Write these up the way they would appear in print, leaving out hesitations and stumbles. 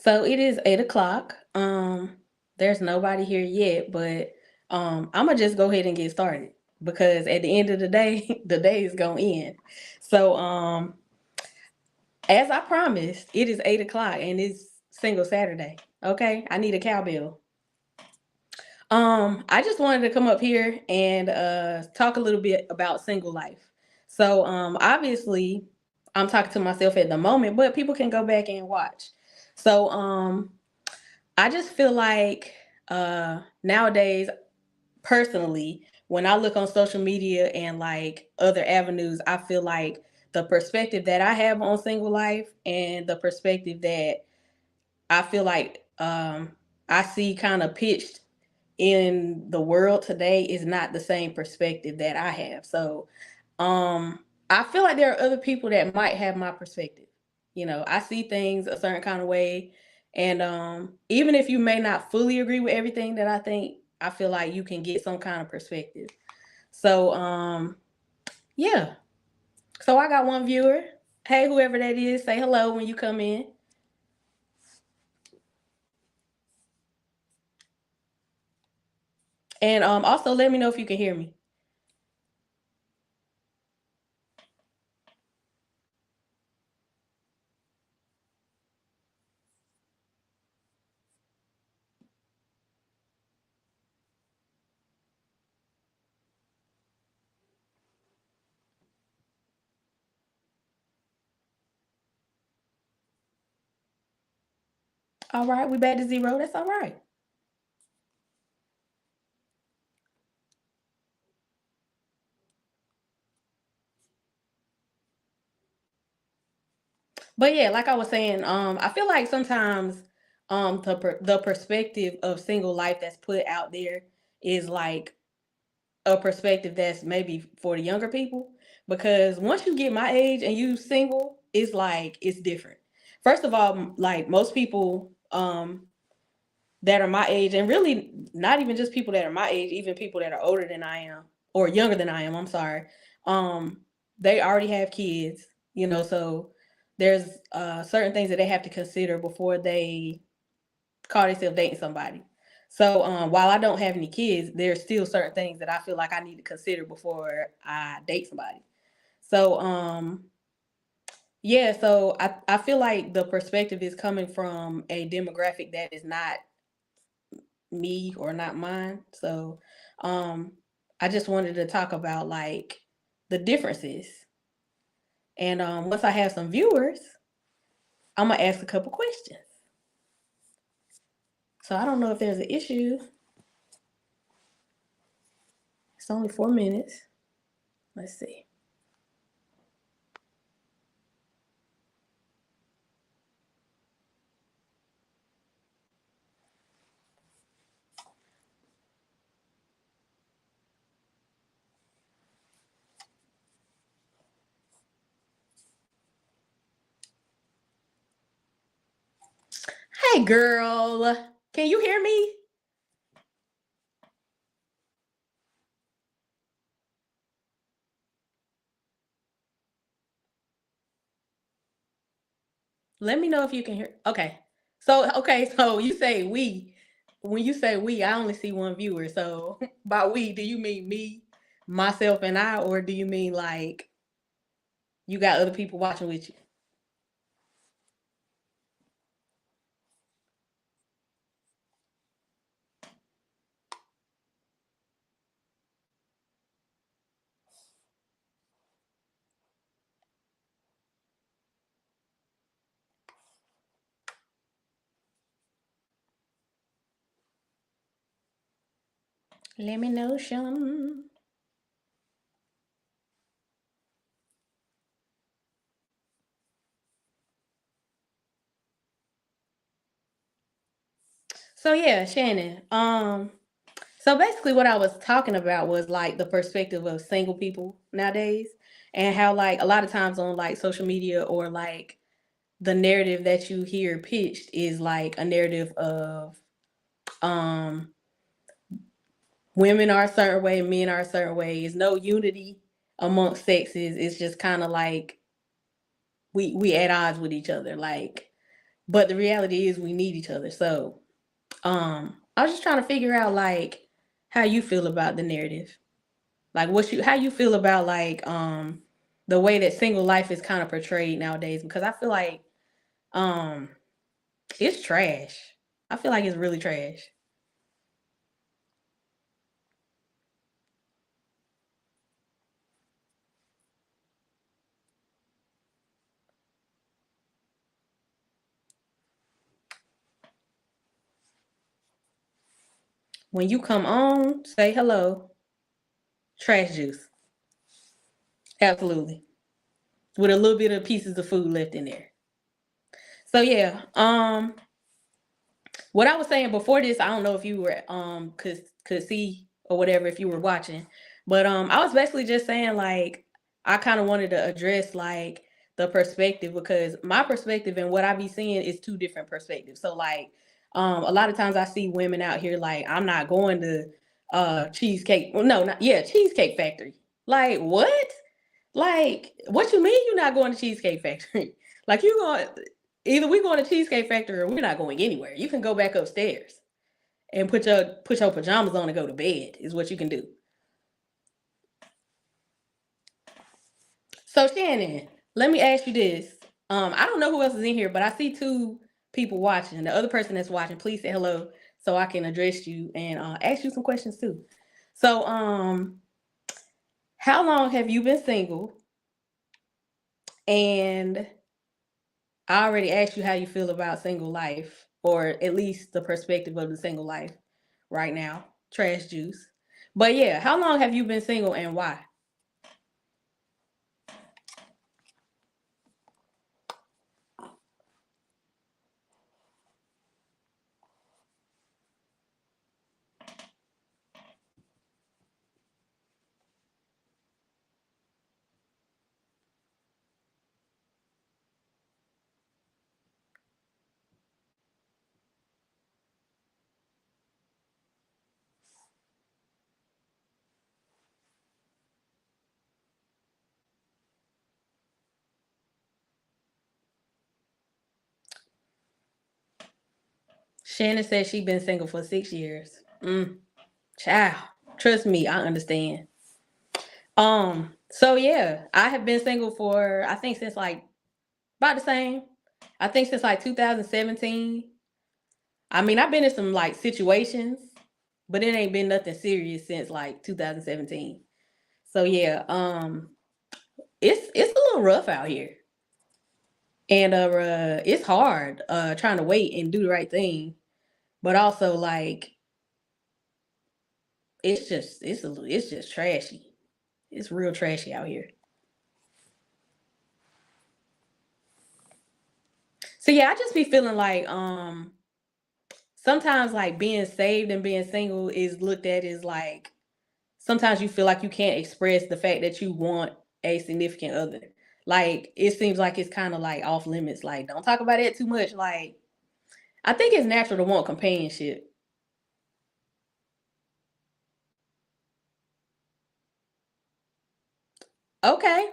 So it is 8 o'clock. There's nobody here yet, but I'm gonna just go ahead and get started because at the end of the day, the day is gonna end. So as I promised, it is 8 o'clock and it's single Saturday. Okay, I need a cowbell. I just wanted to come up here and talk a little bit about single life. So obviously I'm talking to myself at the moment, but people can go back and watch. So I just feel like nowadays, personally, when I look on social media and like other avenues, I feel like the perspective that I have on single life and the perspective that I feel like I see kind of pitched in the world today is not the same perspective that I have. So I feel like there are other people that might have my perspective. I see things a certain kind of way. And even if you may not fully agree with everything that I think, I feel like you can get some kind of perspective. So yeah. So I got one viewer. Hey, whoever that is, say hello when you come in. And also let me know if you can hear me. All right, we back to zero. That's all right. But yeah, like I was saying, I feel like sometimes the perspective of single life that's put out there is like a perspective that's maybe for the younger people, because once you get my age and you single, it's like it's different. First of all, like most people that are my age, and really not even just people that are my age, even people that are older than I am. or younger than I am, I'm sorry, um, they already have kids, so there's certain things that they have to consider before they call themselves dating somebody. So while I don't have any kids, there's still certain things that I feel like I need to consider before I date somebody. So yeah, so I feel like the perspective is coming from a demographic that is not me or not mine. So um I just wanted to talk about like the differences. And once I have some viewers, I'm gonna ask a couple questions. So I don't know if there's an issue. It's only 4 minutes. Let's see. Hey girl, can you hear me? Let me know if you can hear. Okay. So you say we. When you say we, I only see one viewer. So by we, do you mean me, myself, and I, or do you mean like you got other people watching with you? Let me know, Shum. So yeah, Shannon. So basically, what I was talking about was like the perspective of single people nowadays, and how like a lot of times on like social media or like the narrative that you hear pitched is like a narrative of um women are a certain way, men are a certain way. There's no unity amongst sexes. It's just kind of like we at odds with each other. Like, but the reality is we need each other. So I was just trying to figure out like how you feel about the narrative. Like how you feel about like the way that single life is kind of portrayed nowadays, because I feel like um it's trash. I feel like it's really trash. When you come on, say hello. Trash juice. Absolutely. With a little bit of pieces of food left in there. So yeah, what I was saying before this, I don't know if you were could see or whatever if you were watching, but I was basically just saying like I kind of wanted to address like the perspective, because my perspective and what I be seeing is two different perspectives. So like a lot of times I see women out here like I'm not going to cheesecake. Well, no, not yeah, Cheesecake Factory. Like what? Like what you mean you're not going to Cheesecake Factory? Like you going either we going to Cheesecake Factory or we're not going anywhere. You can go back upstairs and put your pajamas on and go to bed is what you can do. So Shannon, let me ask you this. I don't know who else is in here, but I see two people watching. The other person that's watching, please say hello so I can address you and ask you some questions too. So how long have you been single? And I already asked you how you feel about single life, or at least the perspective of the single life right now. Trash juice. But yeah, how long have you been single and why? Shannon says she been single for 6 years. Child, trust me, I understand. So yeah, I have been single for I think since like about the same. I think since like 2017. I mean, I've been in some like situations, but it ain't been nothing serious since like 2017. So yeah, it's a little rough out here. And it's hard trying to wait and do the right thing, but also like it's just trashy. It's real trashy out here. So yeah, I just be feeling like sometimes like being saved and being single is looked at as like sometimes you feel like you can't express the fact that you want a significant other. Like it seems like it's kind of like off limits. Like don't talk about it too much. Like I think it's natural to want companionship. Okay.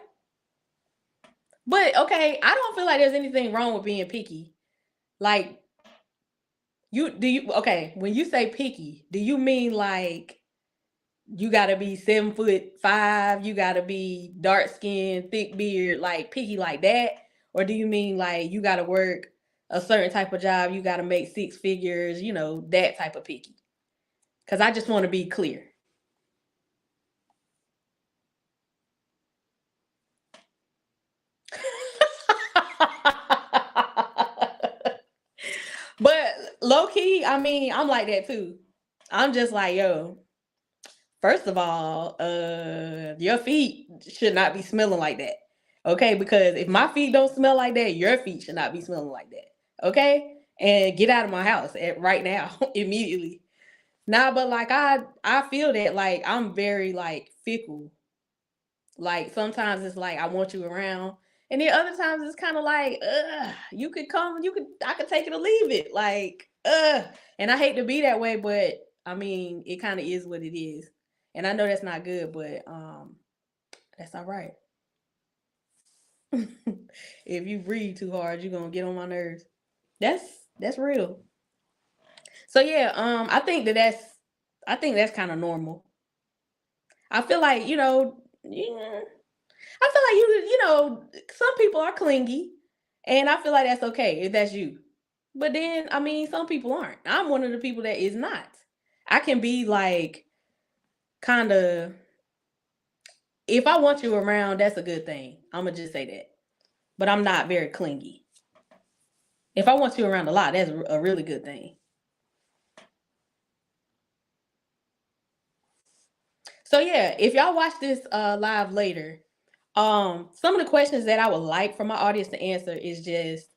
But okay, I don't feel like there's anything wrong with being picky. Like you okay, when you say picky, do you mean like you gotta be 7'5", you gotta be dark skin, thick beard, like picky like that? Or do you mean like you gotta work a certain type of job, you gotta make six figures, that type of picky? Because I just want to be clear. But low key, I mean, I'm like that too. I'm just like, yo, first of all, your feet should not be smelling like that. Okay, because if my feet don't smell like that, your feet should not be smelling like that. Okay? And get out of my house right now, immediately. Nah, but like I feel that like I'm very like fickle. Like sometimes it's like I want you around. And then other times it's kind of like, you could come, I could take it or leave it. Like, and I hate to be that way, but I mean, it kind of is what it is. And I know that's not good, but that's all right. If you breathe too hard, you're gonna get on my nerves. That's that's real. So yeah, I think that's kind of normal. I feel like, yeah, I feel like some people are clingy, and I feel like that's okay if that's you. But then, I mean, some people aren't. I'm one of the people that is not. I can be like, kind of, if I want you around, that's a good thing. I'm gonna just say that. But I'm not very clingy. If I want you around a lot, that's a really good thing. So yeah, if y'all watch this live later, some of the questions that I would like for my audience to answer is just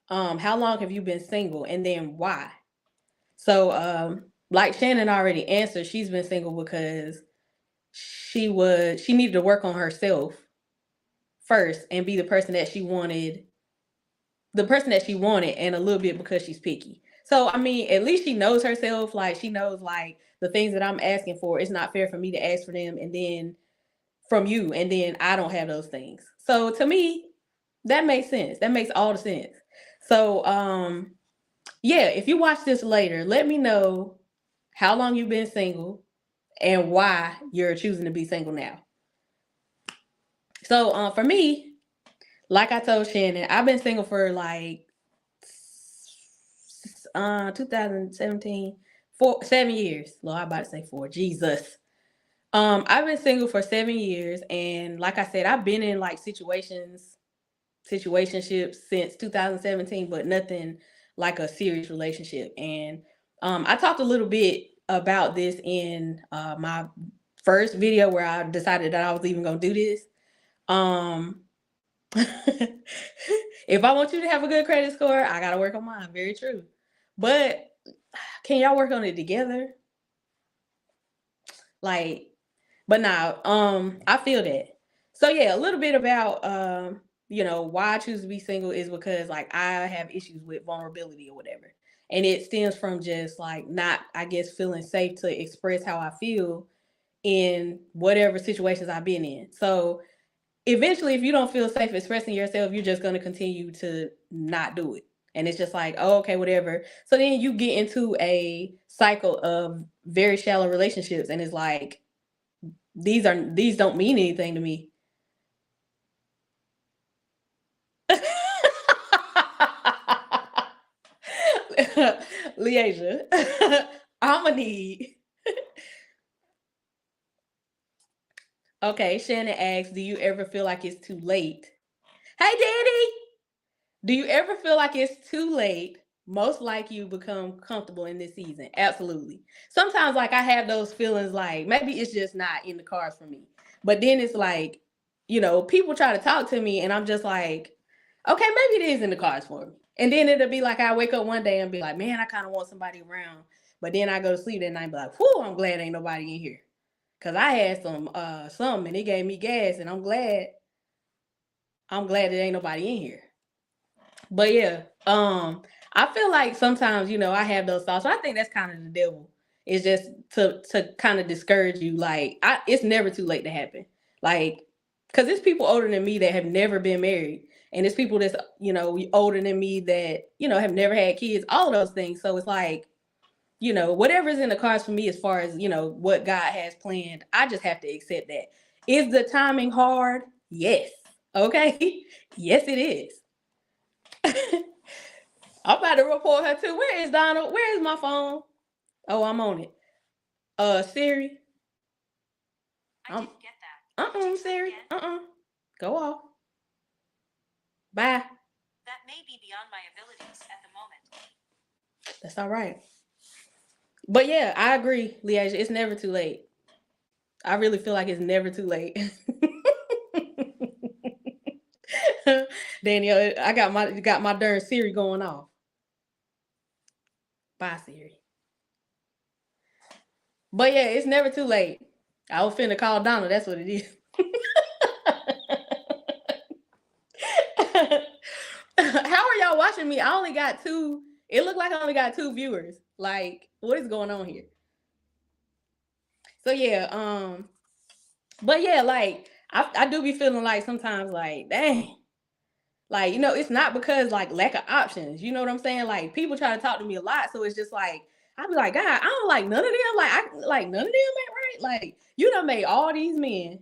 how long have you been single and then why? So like Shannon already answered, she's been single because she needed to work on herself first and be the person that she wanted, and a little bit because she's picky. So I mean, at least she knows herself. Like she knows like the things that I'm asking for. It's not fair for me to ask for them and then from you, and then I don't have those things. So to me, that makes sense. That makes all the sense. So yeah, if you watch this later, let me know how long you've been single and why you're choosing to be single now. So for me, like I told Shannon, I've been single for like 2017, 7 years. Lord, I'm about to say four. Jesus. I've been single for 7 years, and like I said, I've been in like situationships since 2017, but nothing like a serious relationship. And I talked a little bit about this in my first video where I decided that I was even gonna do this. Um, if I want you to have a good credit score, I gotta work on mine. Very true. But can y'all work on it together? Like, but now, I feel that. So yeah, a little bit about why I choose to be single is because like I have issues with vulnerability or whatever. And it stems from just like not, I guess, feeling safe to express how I feel in whatever situations I've been in. So eventually, if you don't feel safe expressing yourself, you're just going to continue to not do it. And it's just like, oh, okay, whatever. So then you get into a cycle of very shallow relationships, and it's like these don't mean anything to me. Leasia, I'ma need. Okay, Shannon asks, do you ever feel like it's too late? Hey, Daddy! Do you ever feel like it's too late? Most like you become comfortable in this season. Absolutely. Sometimes, like, I have those feelings like maybe it's just not in the cards for me. But then it's like, people try to talk to me, and I'm just like, okay, maybe it is in the cards for me. And then it'll be like I wake up one day and be like, man, I kind of want somebody around. But then I go to sleep that night and be like, whew, I'm glad ain't nobody in here. Cause I had some and it gave me gas, and I'm glad there ain't nobody in here. But yeah, I feel like sometimes, I have those thoughts. So I think that's kind of the devil. It's just to kind of discourage you. Like, it's never too late to happen. Like, because it's people older than me that have never been married, and it's people that's older than me that have never had kids. All of those things. So it's like, whatever's in the cards for me as far as what God has planned, I just have to accept that. Is the timing hard? Yes. Okay. Yes, it is. I'm about to report her too. Where is Donald? Where is my phone? Oh, I'm on it. Siri. I didn't get that. Siri. Go off. Bye. That may be beyond my abilities at the moment. That's all right. But yeah, I agree, Leasia. It's never too late. I really feel like it's never too late. Danielle, I got my darn Siri going off. Bye, Siri. But yeah, it's never too late. I was finna call Donna. That's what it is. How are y'all watching me? I only got two. It looked like I only got 2 viewers. Like, what is going on here? So yeah, but yeah, like I do be feeling like sometimes like, dang. Like, it's not because like lack of options. You know what I'm saying? Like, people try to talk to me a lot, so it's just like I be like, God, I don't like none of them. Like, I like none of them ain't right. Like, you done made all these men.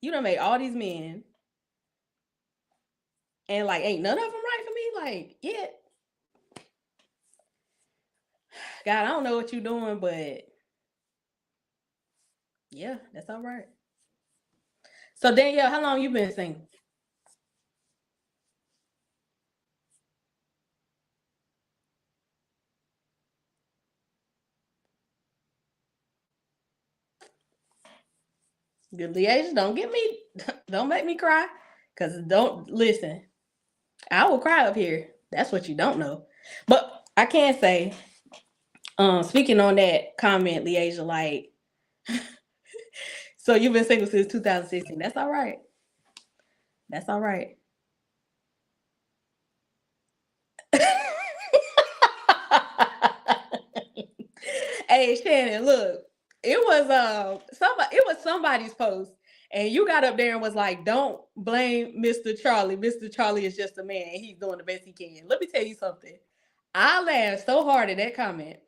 You done made all these men. And like, ain't none of them right for me? Like, yeah. God, I don't know what you're doing, but yeah, that's all right. So Danielle, how long you been single? Good Leasia, don't make me cry. Cause don't listen. I will cry up here. That's what you don't know. But I can say, speaking on that comment, Leasia, like, so you've been single since 2016. That's all right. That's all right. Hey Shannon, look, it was somebody's post, and you got up there and was like, "Don't blame Mr. Charlie. Mr. Charlie is just a man. He's doing the best he can." Let me tell you something. I laughed so hard at that comment.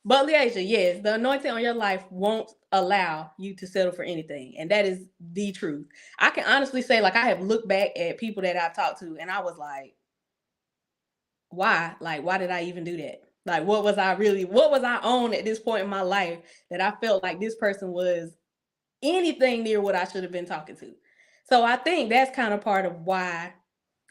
But Leasia, yes, the anointing on your life won't allow you to settle for anything, and that is the truth. I can honestly say, like, I have looked back at people that I've talked to, and I was like, why? Like, why did I even do that? Like, what was I on at this point in my life that I felt like this person was anything near what I should have been talking to? So I think that's kind of part of why,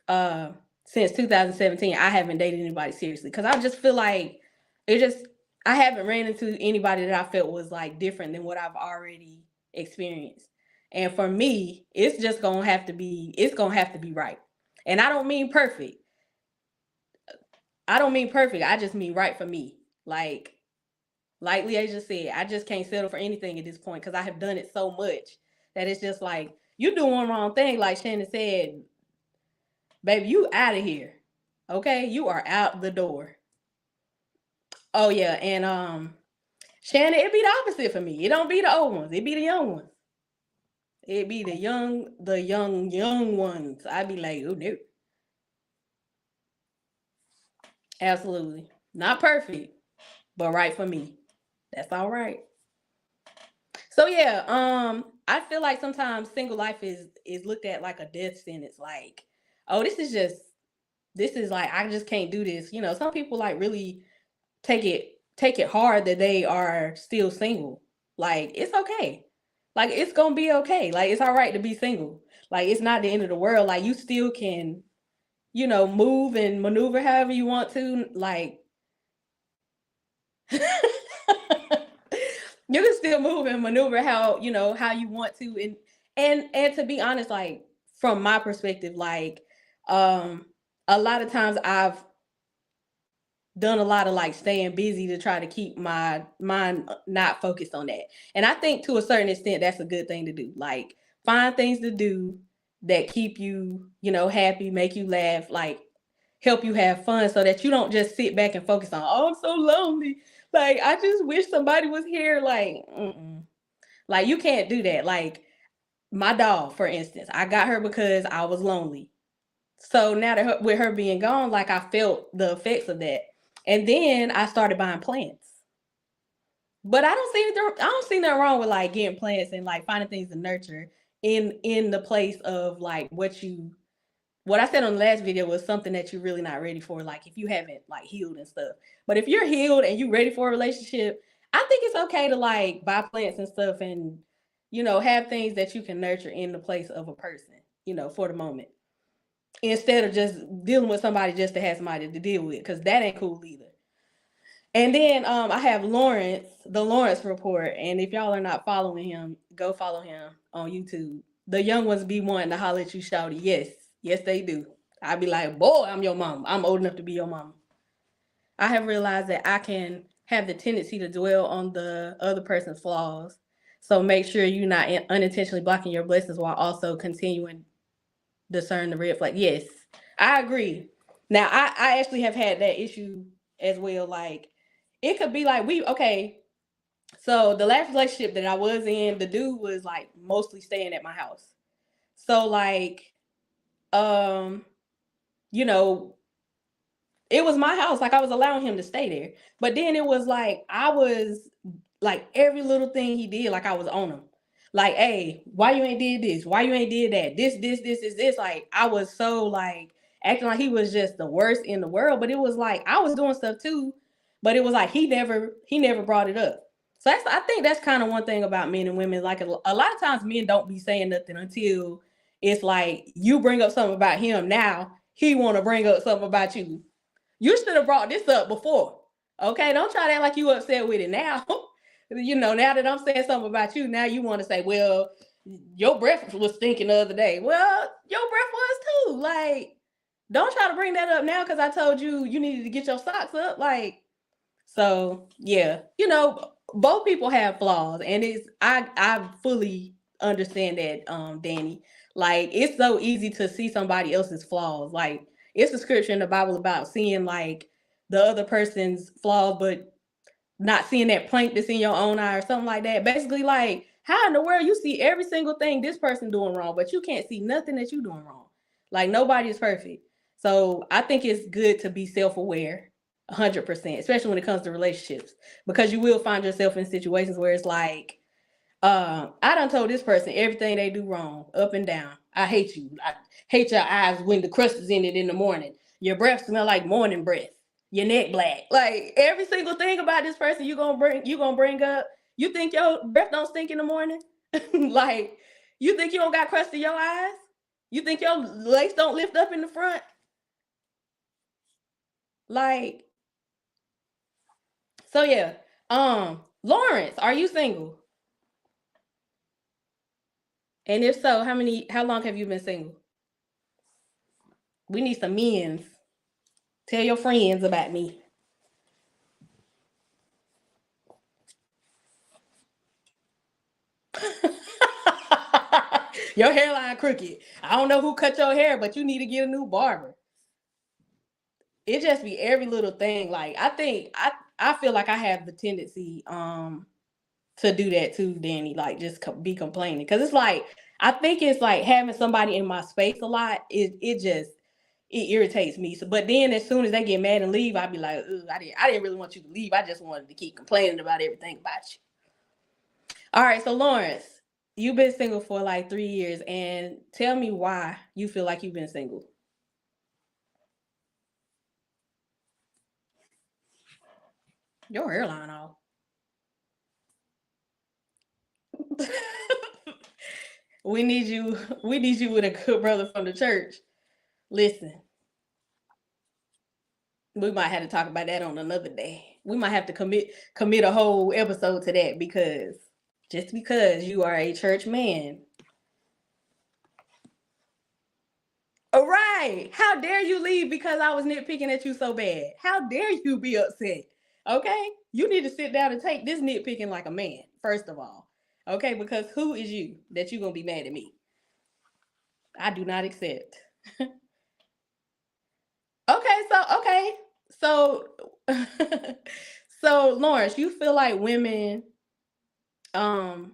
since 2017, I haven't dated anybody seriously. Cause I just feel like I haven't ran into anybody that I felt was like different than what I've already experienced. And for me, it's gonna have to be right. And I don't mean perfect. I just mean right for me. Like Leasia said, I just can't settle for anything at this point because I have done it so much that it's just like, you doing one wrong thing, like Shannon said, baby, you out of here. Okay? You are out the door. Oh yeah, and Shannon, it be the opposite for me. It don't be the old ones, it be the young ones. It be the young ones. I be like, oh no. Absolutely. Not perfect, but right for me. That's all right. So yeah, I feel like sometimes single life is looked at like a death sentence. Like, oh, this is like I just can't do this. You know, some people like really take it hard that they are still single. Like it's okay. Like it's gonna be okay. Like it's all right to be single. Like it's not the end of the world. Like you still can, you know, move and maneuver however you want to. Like you can still move and maneuver how you know how you want to. And to be honest, like from my perspective, like um a lot of times I've done a lot of like staying busy to try to keep my mind not focused on that. And I think to a certain extent that's a good thing to do. Like find things to do that keep you, you know, happy, make you laugh, like help you have fun so that you don't just sit back and focus on, oh, I'm so lonely. Like I just wish somebody was here. Like, like you can't do that. Like my dog, for instance, I got her because I was lonely. So now that with her being gone, like I felt the effects of that. And then I started buying plants. But I don't see nothing wrong with like getting plants and like finding things to nurture in the place of like what I said on the last video was something that you're really not ready for, like if you haven't like healed and stuff. But if you're healed and you ready for a relationship, I think it's okay to like buy plants and stuff and you know have things that you can nurture in the place of a person, you know, for the moment instead of just dealing with somebody just to have somebody to deal with because that ain't cool either. And then I have Lawrence, the Lawrence Report, and if y'all are not following him, go follow him on YouTube. The young ones be wanting to holler at you, shouty. Yes, yes they do. I be like, boy, I'm your mom. I'm old enough to be your mom. I have realized that I can have the tendency to dwell on the other person's flaws. So make sure you're not unintentionally blocking your blessings while also continuing discern the red flag. Yes, I agree. Now, I actually have had that issue as well. Like, it could be like okay. So the last relationship that I was in, the dude was like mostly staying at my house. So like, um, you know, it was my house. Like I was allowing him to stay there. But then it was like I was like every little thing he did, like I was on him. Like, hey, why you ain't did this? Why you ain't did that? This is this. Like I was so like acting like he was just the worst in the world. But it was like I was doing stuff too, but it was like he never brought it up. So I think that's kind of one thing about men and women. Like a lot of times men don't be saying nothing until it's like you bring up something about him. Now he want to bring up something about you. You should have brought this up before. Okay, don't try to act like you upset with it now. You know, now that I'm saying something about you, now you want to say, well, your breath was stinking the other day. Well, your breath was too. Like, don't try to bring that up now because I told you you needed to get your socks up. Like, so yeah, you know, both people have flaws, and I fully understand that, Danny. Like, it's so easy to see somebody else's flaws. Like, it's a scripture in the Bible about seeing like the other person's flaws, but not seeing that plank that's in your own eye or something like that. Basically, like, how in the world you see every single thing this person doing wrong, but you can't see nothing that you doing wrong? Like nobody is perfect. So I think it's good to be self-aware 100%, especially when it comes to relationships, because you will find yourself in situations where it's like, I done told this person everything they do wrong, up and down. I hate you. I hate your eyes when the crust is in it in the morning. Your breath smell like morning breath. Your neck black. Like every single thing about this person you gonna bring up. You think your breath don't stink in the morning? Like you think you don't got crust in your eyes? You think your legs don't lift up in the front? Like, so yeah. Lawrence, are you single? And if so, how long have you been single? We need some men's. Tell your friends about me. Your hairline crooked. I don't know who cut your hair, but you need to get a new barber. It just be every little thing. Like I feel like I have the tendency to do that too, Danny. Like just be complaining because it's like I think it's like having somebody in my space a lot. it irritates me. So, but then as soon as they get mad and leave, I'd be like, ugh, I didn't really want you to leave. I just wanted to keep complaining about everything about you. All right, so Lawrence, you've been single for like 3 years, and tell me why you feel like you've been single. Your hairline off. we need you. We need you with a good brother from the church. Listen, we might have to talk about that on another day. We might have to commit a whole episode to that because just because you are a church man. All right. How dare you leave because I was nitpicking at you so bad? How dare you be upset? Okay? You need to sit down and take this nitpicking like a man, first of all. Okay? Because who is you that you're going to be mad at me? I do not accept. Okay. So so Lawrence, you feel like women um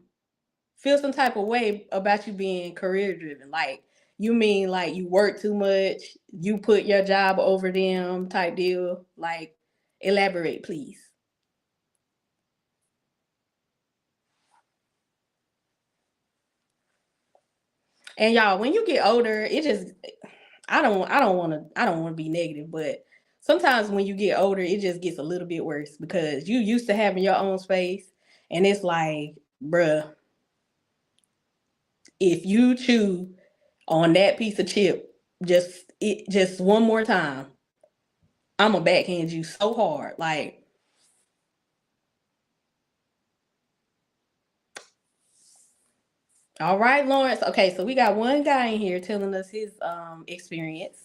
feel some type of way about you being career driven. Like you mean like you work too much, you put your job over them type deal. Like elaborate, please. And y'all, when you get older, it just I don't want to be negative, but sometimes when you get older, it just gets a little bit worse because you used to having your own space and it's like, bruh, if you chew on that piece of chip just one more time, I'm gonna backhand you so hard. Like, all right, Lawrence. Okay, so we got one guy in here telling us his experience,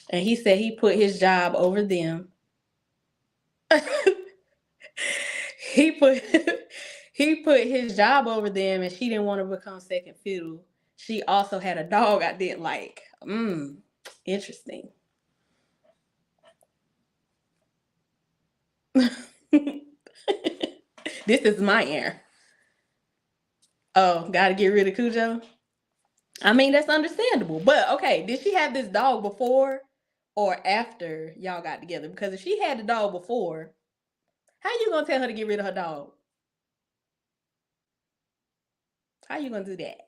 and he said he put his job over them. he put he put his job over them, and she didn't want to become second fiddle. She also had a dog I didn't like. Interesting. This is my air. Oh, got to get rid of Cujo. I mean, that's understandable. But okay, did she have this dog before or after y'all got together? Because if she had the dog before, how you gonna tell her to get rid of her dog? How you gonna do that?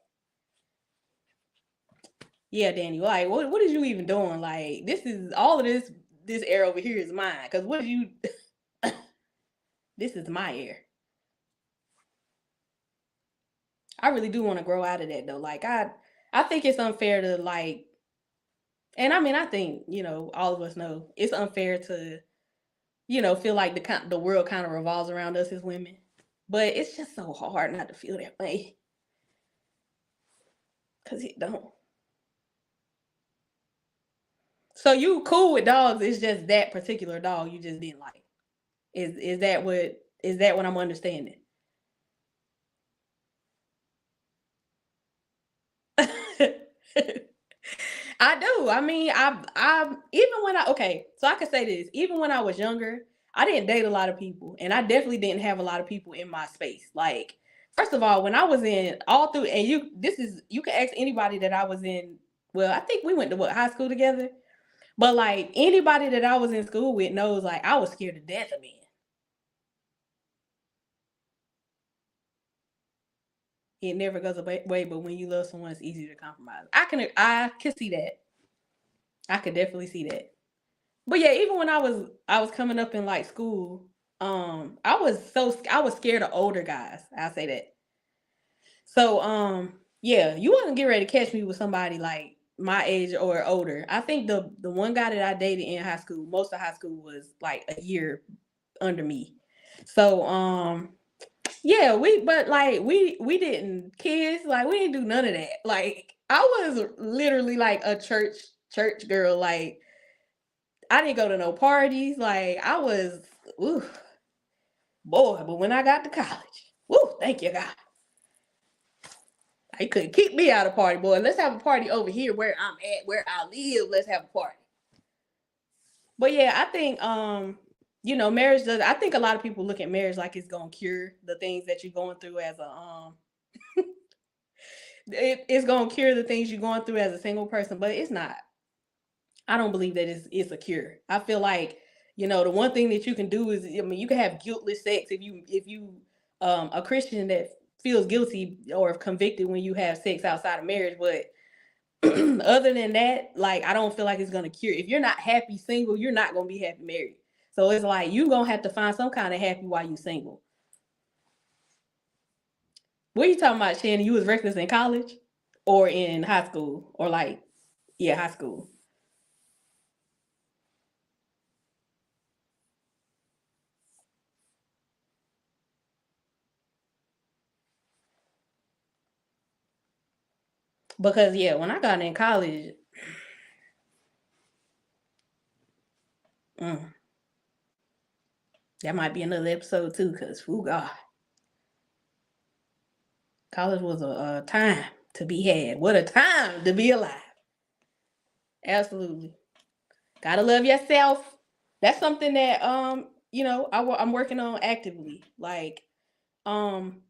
Yeah, Danny. Like, what is you even doing? Like, this is all of this air over here is mine. Cause what you this is my air. I really do want to grow out of that though. Like I think it's unfair to like, and I mean I think, all of us know it's unfair to feel like the world kind of revolves around us as women. But it's just so hard not to feel that way because it don't. So you cool with dogs? It's just that particular dog you just didn't like. Is that what I'm understanding? I do. I mean, I even when I okay, so I can say this. Even when I was younger, I didn't date a lot of people, and I definitely didn't have a lot of people in my space. Like, first of all, when I was in all through, and you can ask anybody that I was in. Well, I think we went to what high school together, but like anybody that I was in school with knows, like I was scared to death of men. It never goes away, but when you love someone, it's easy to compromise. I can see that. I could definitely see that. But yeah, even when I was coming up in like school, I was scared of older guys. I'll say that. So yeah, you wasn't get ready to catch me with somebody like my age or older. I think the one guy that I dated in high school, most of high school was like a year under me. So yeah, we didn't kiss, like we didn't do none of that. Like I was literally like a church girl. Like I didn't go to no parties. Like I was, ooh, boy. But when I got to college, woo, thank you God, I couldn't kick me out of party, boy. Let's have a party over here where I'm at, where I live. Let's have a party. But yeah, I think marriage does. I think a lot of people look at marriage like it's gonna cure the things that you're going through as a it's gonna cure the things you're going through as a single person, but it's not. I don't believe that it's a cure. I feel like, the one thing that you can do is, I mean, you can have guiltless sex if you a Christian that feels guilty or convicted when you have sex outside of marriage, but other than that, like, I don't feel like it's gonna cure. If you're not happy single, you're not gonna be happy married. So it's like you gonna have to find some kind of happy while you single. What are you talking about, Shannon? You was reckless in college or in high school? Or like, yeah, high school. Because yeah, when I got in college, mm, that might be another episode too, because oh God, college was a time to be had. What a time to be alive. Absolutely. Gotta love yourself. That's something that I'm working on actively. Um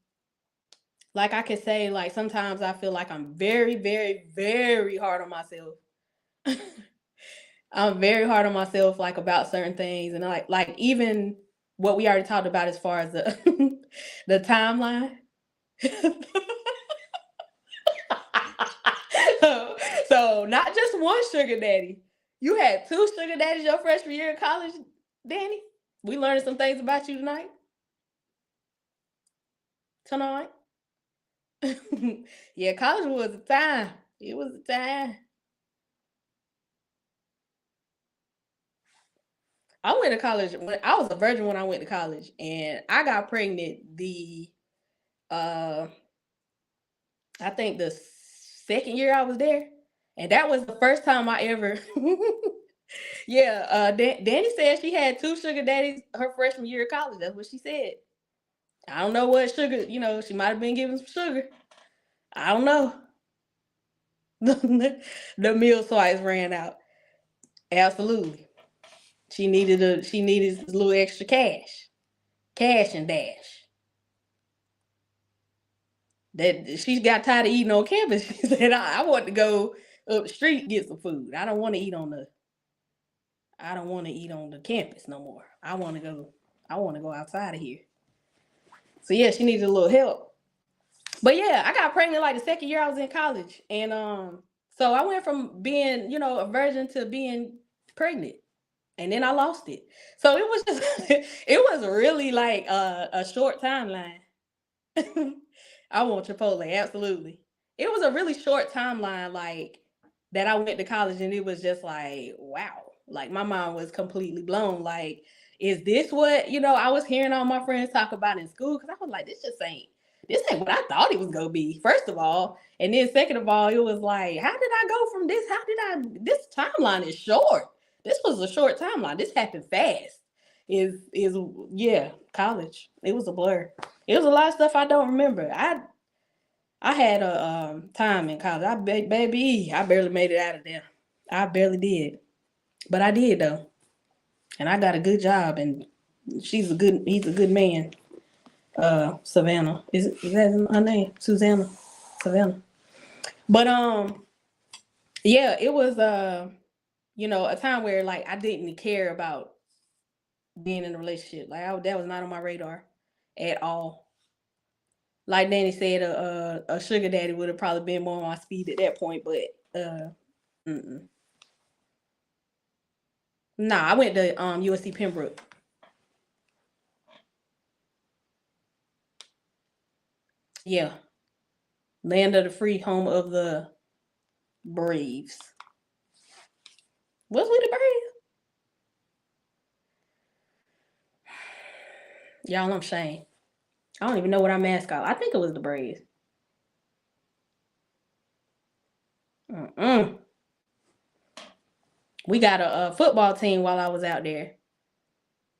like I can say, like, sometimes I feel like I'm very, very, very hard on myself. I'm very hard on myself, like, about certain things, and like even what we already talked about as far as the the timeline. So not just one sugar daddy. You had two sugar daddies your freshman year of college, Danny. We learned some things about you tonight. Tonight. Yeah, college was a time. It was a time. I went to college when I was a virgin when I went to college, and I got pregnant the uh I think the second year I was there, and that was the first time I ever. Yeah, Danny said she had two sugar daddies her freshman year of college. That's what she said. I don't know what sugar, she might have been given some sugar. I don't know. The meal swipes ran out. Absolutely. She needed a little extra cash. Cash and dash. That she got tired of eating on campus. She said, I want to go up the street get some food. I don't want to eat on the campus no more. I want to go outside of here. So yeah, she needed a little help. But yeah, I got pregnant like the second year I was in college. And so I went from being, a virgin to being pregnant. And then I lost it. So it was just it was really like a short timeline. I want Chipotle, absolutely. It was a really short timeline, like, that I went to college, and it was just like, wow. Like, my mind was completely blown. Like, is this what, I was hearing all my friends talk about in school? Because I was like, this ain't what I thought it was gonna be, first of all. And then second of all, it was like, how did I go from this? This timeline is short. This was a short timeline. This happened fast. Is Yeah, college. It was a blur. It was a lot of stuff I don't remember. I had a time in college. Baby, I barely made it out of there. I barely did, but I did though, and I got a good job. And he's a good man. Savannah is that her name? Susanna, Savannah. But yeah, it was a time where, like, I didn't care about being in a relationship. Like, that was not on my radar at all. Like Danny said, a sugar daddy would have probably been more on my speed at that point, but mm-mm. Nah, I went to USC Pembroke. Yeah, land of the free, home of the Braves. Was we the Braves? Y'all, I'm Shane. I don't even know what our mascot. I think it was the Braves. Mm-mm. We got a football team while I was out there.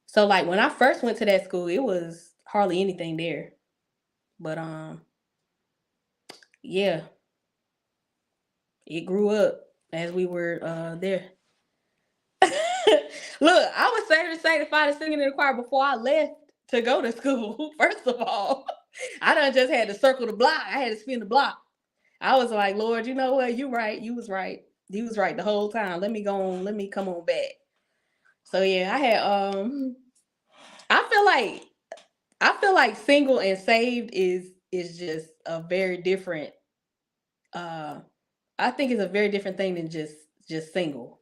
So, like, when I first went to that school, it was hardly anything there. But yeah, it grew up as we were there. Look, I was saved, sanctified, and singing in the choir before I left to go to school. First of all, I done just had to circle the block. I had to spin the block. I was like, Lord, you know what? You right. You was right. He was right the whole time. Let me go on. Let me come on back. So yeah, I had I feel like single and saved is just a very different uh I think it's a very different thing than just single.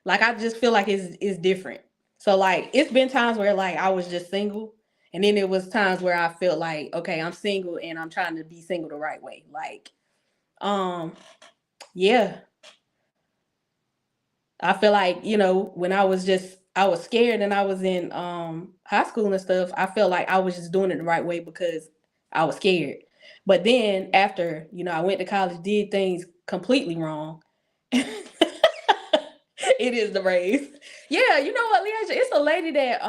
Like I just feel like it's different. So like it's been times where like I was just single, and then it was times where I felt like, okay, I'm single and I'm trying to be single the right way. Like um yeah, I feel like, when I was scared and I was in high school and stuff, I felt like I was just doing it the right way because I was scared. But then after, I went to college, did things completely wrong. It is the race. Yeah, you know what, Leandra? It's a lady that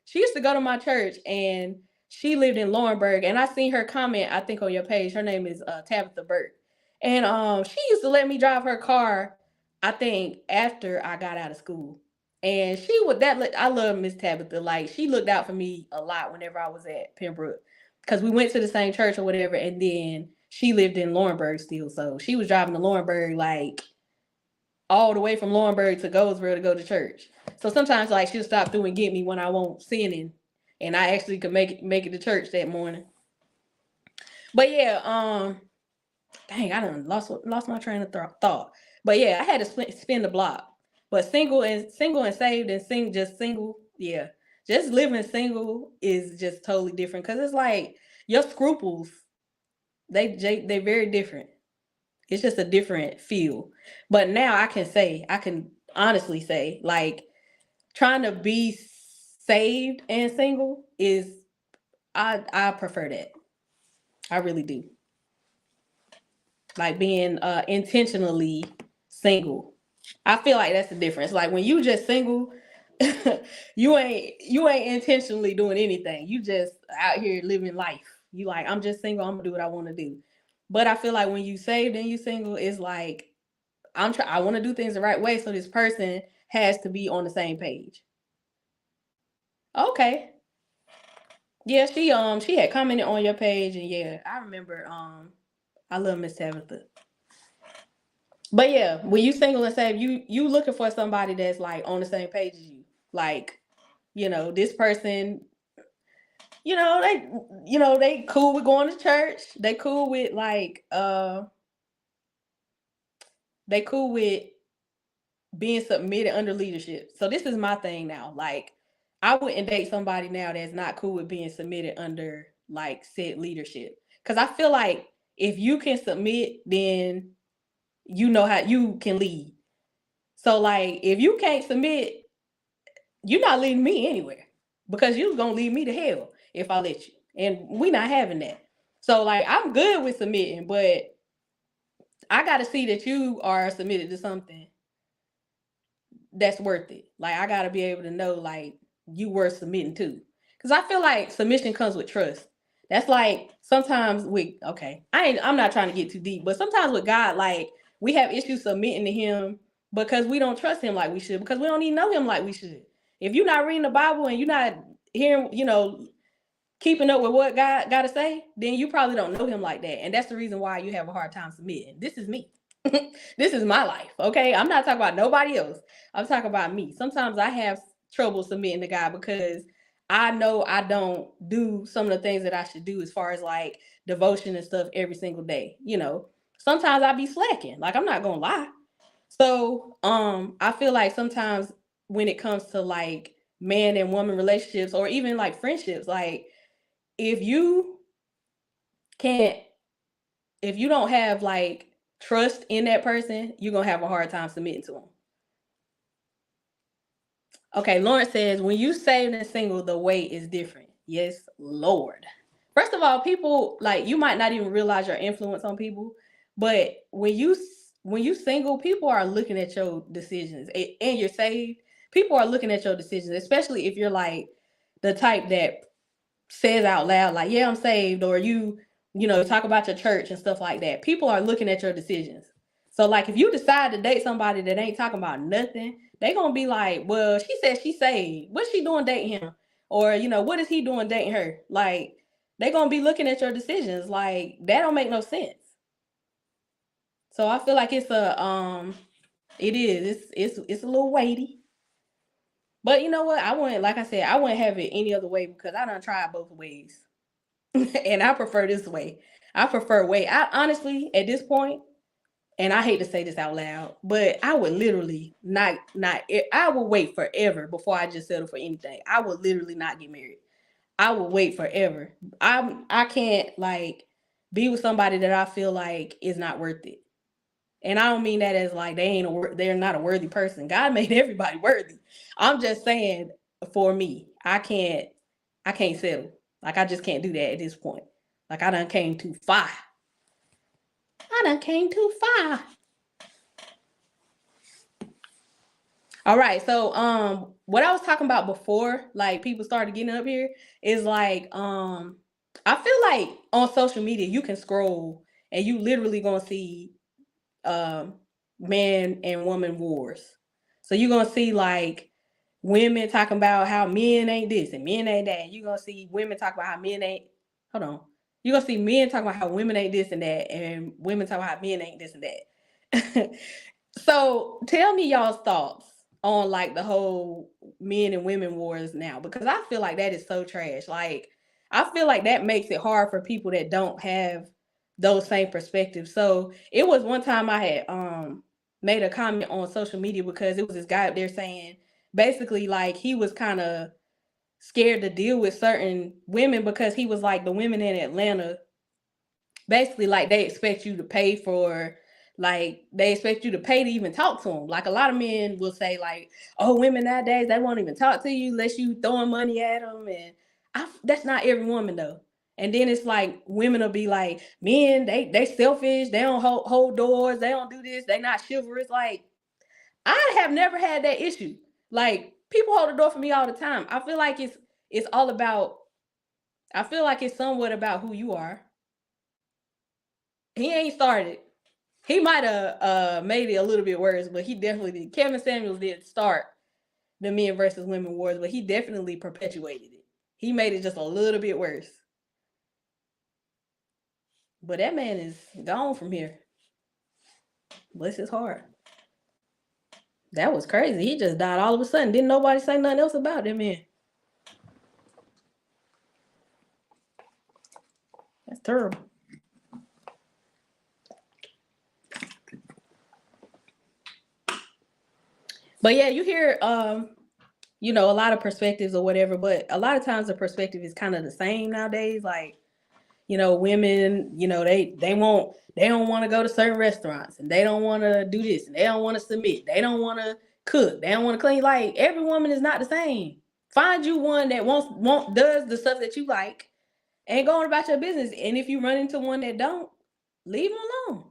she used to go to my church, and she lived in Laurinburg, and I seen her comment, I think, on your page. Her name is Tabitha Burke. And she used to let me drive her car, I think, after I got out of school. And she would I love Miss Tabitha. Like she looked out for me a lot whenever I was at Pembroke. Because we went to the same church or whatever, and then she lived in Laurinburg still. So she was driving to Laurinburg like all the way from Laurinburg to Goldsboro to go to church. So sometimes like she'll stop through and get me when I won't sinning, and I actually could make it to church that morning. But yeah, dang, I done lost my train of thought. But yeah, I had to spin the block. But single and saved and just single, yeah, just living single is just totally different because it's like your scruples, they very different. It's just a different feel. But now I can honestly say, like, trying to be saved and single is I prefer that. I really do. Like being intentionally single. I feel like that's the difference. Like when you just single, you ain't intentionally doing anything. You just out here living life. You like, I'm just single, I'm gonna do what I want to do. But I feel like when you saved and you single, it's like I want to do things the right way, so this person has to be on the same page. Okay. Yeah, she had commented on your page, and yeah, I remember I love Miss Tabitha. But yeah, when you single and saved, you looking for somebody that's like on the same page as you. Like, this person, they cool with going to church. They cool with like they cool with being submitted under leadership. So this is my thing now. Like, I wouldn't date somebody now that's not cool with being submitted under like said leadership. Cause I feel like if you can submit, then you know how you can lead. So like if you can't submit, you're not leading me anywhere. Because you're gonna lead me to hell if I let you. And we not having that. So like I'm good with submitting, but I gotta see that you are submitted to something that's worth it. Like I gotta be able to know like you worth submitting to. Cause I feel like submission comes with trust. That's like sometimes with I'm not trying to get too deep, but sometimes with God, like we have issues submitting to him because we don't trust him like we should, because we don't even know him like we should. If you're not reading the Bible and you're not hearing, keeping up with what God gotta say, then you probably don't know him like that. And that's the reason why you have a hard time submitting. This is me. This is my life. Okay. I'm not talking about nobody else. I'm talking about me. Sometimes I have trouble submitting to God because I know I don't do some of the things that I should do as far as like devotion and stuff every single day. Sometimes I be slacking. Like I'm not gonna lie. So I feel like sometimes when it comes to like man and woman relationships or even like friendships, like if you can't if you don't have like trust in that person, you're gonna have a hard time submitting to them. Okay, Lawrence says when you saved and single, the way is different. Yes, Lord. First of all, people like you might not even realize your influence on people, but when you single, people are looking at your decisions, and you're saved. People are looking at your decisions, especially if you're like the type that says out loud, like, yeah, I'm saved, or talk about your church and stuff like that. People are looking at your decisions. So, like, if you decide to date somebody that ain't talking about nothing, they gonna be like, well, she said she saved. What's she doing dating him? Or, what is he doing dating her? Like, they gonna be looking at your decisions. Like, that don't make no sense. So I feel like it's It is. It's a little weighty. But you know what? I wouldn't, like I said, I wouldn't have it any other way because I done tried both ways. And I prefer this way. I prefer way. I honestly, at this point, and I hate to say this out loud, but I would literally not I would wait forever before I just settle for anything. I would literally not get married. I would wait forever. I can't like be with somebody that I feel like is not worth it. And I don't mean that as like they're not a worthy person. God made everybody worthy. I'm just saying for me, I can't settle. Like I just can't do that at this point. Like I done came too far. I done came too far. All right. So what I was talking about before, like people started getting up here, is like I feel like on social media you can scroll and you literally gonna see um man and woman wars. So you're gonna see like women talking about how men ain't this and men ain't that. You're gonna see women talk about how men ain't hold on. You're gonna see men talking about how women ain't this and that, and women talking about how men ain't this and that. So tell me y'all's thoughts on like the whole men and women wars now, because I feel like that is so trash. Like I feel like that makes it hard for people that don't have those same perspectives. So it was one time I had made a comment on social media because it was this guy up there saying basically like he was kind of scared to deal with certain women because he was like the women in Atlanta basically like they expect you to pay for like they expect you to pay to even talk to them. Like a lot of men will say like, "Oh, women nowadays they won't even talk to you unless you throwing money at them." And that's not every woman though. And then it's like women will be like, "Men, they selfish. They don't hold doors. They don't do this. They not chivalrous." Like I have never had that issue. Like people hold the door for me all the time. I feel like it's all about. I feel like it's somewhat about who you are. He ain't started. He might have made it a little bit worse, but he definitely did. Kevin Samuels did start the men versus women wars, but he definitely perpetuated it. He made it just a little bit worse. But that man is gone from here. Bless his heart. That was crazy. He just died all of a sudden. Didn't nobody say nothing else about that man. That's terrible. But yeah, you hear a lot of perspectives or whatever, but a lot of times the perspective is kind of the same nowadays. Like women, they don't want to go to certain restaurants and they don't want to do this and they don't want to submit. They don't want to cook. They don't want to clean. Like every woman is not the same. Find you one that does the stuff that you like and go on about your business. And if you run into one that don't, leave them alone.